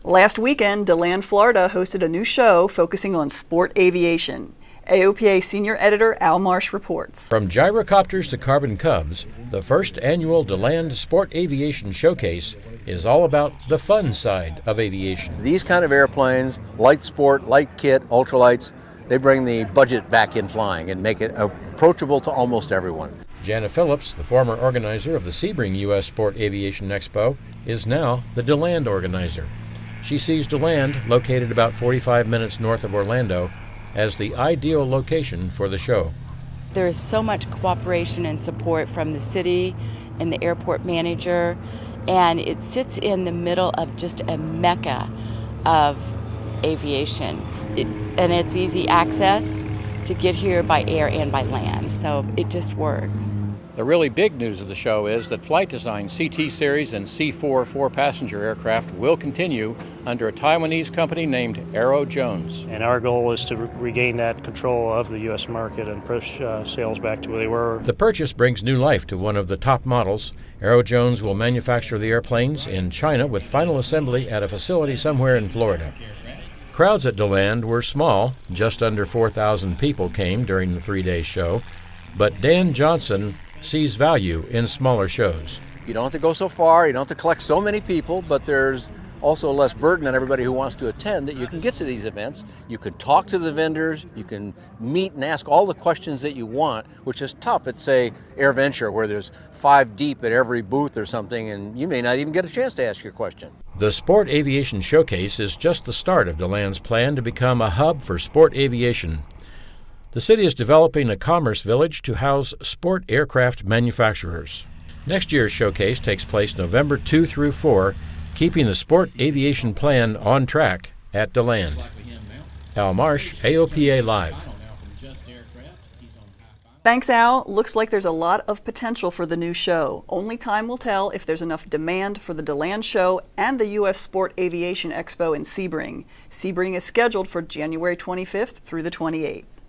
Last weekend, DeLand, Florida hosted a new show focusing on sport aviation. AOPA Senior Editor Al Marsh reports. From gyrocopters to carbon cubs, the first annual DeLand Sport Aviation Showcase is all about the fun side of aviation. These kind of airplanes, light sport, light kit, ultralights, they bring the budget back in flying and make it approachable to almost everyone. Jana Phillips, the former organizer of the Sebring U.S. Sport Aviation Expo, is now the DeLand organizer. She sees DeLand, located about 45 minutes north of Orlando, as the ideal location for the show. There is so much cooperation and support from the city and the airport manager, and it sits in the middle of just a mecca of aviation. And it's easy access to get here by air and by land, so it just works. The really big news of the show is that Flight Design CT Series and C4 four-passenger aircraft will continue under a Taiwanese company named Aero Jones. And our goal is to regain that control of the U.S. market and push sales back to where they were. The purchase brings new life to one of the top models. Aero Jones will manufacture the airplanes in China with final assembly at a facility somewhere in Florida. Crowds at DeLand were small. Just under 4,000 people came during the three-day show. But Dan Johnson sees value in smaller shows. You don't have to go so far, you don't have to collect so many people, but there's also less burden on everybody who wants to attend that you can get to these events. You can talk to the vendors, you can meet and ask all the questions that you want, which is tough at, say, AirVenture, where there's 5 deep at every booth or something, and you may not even get a chance to ask your question. The Sport Aviation Showcase is just the start of DeLand's plan to become a hub for sport aviation. The city is developing a commerce village to house sport aircraft manufacturers. Next year's showcase takes place November 2 through 4, keeping the sport aviation plan on track at DeLand. Al Marsh, AOPA Live. Thanks, Al. Looks like there's a lot of potential for the new show. Only time will tell if there's enough demand for the DeLand show and the U.S. Sport Aviation Expo in Sebring. Sebring is scheduled for January 25th through the 28th.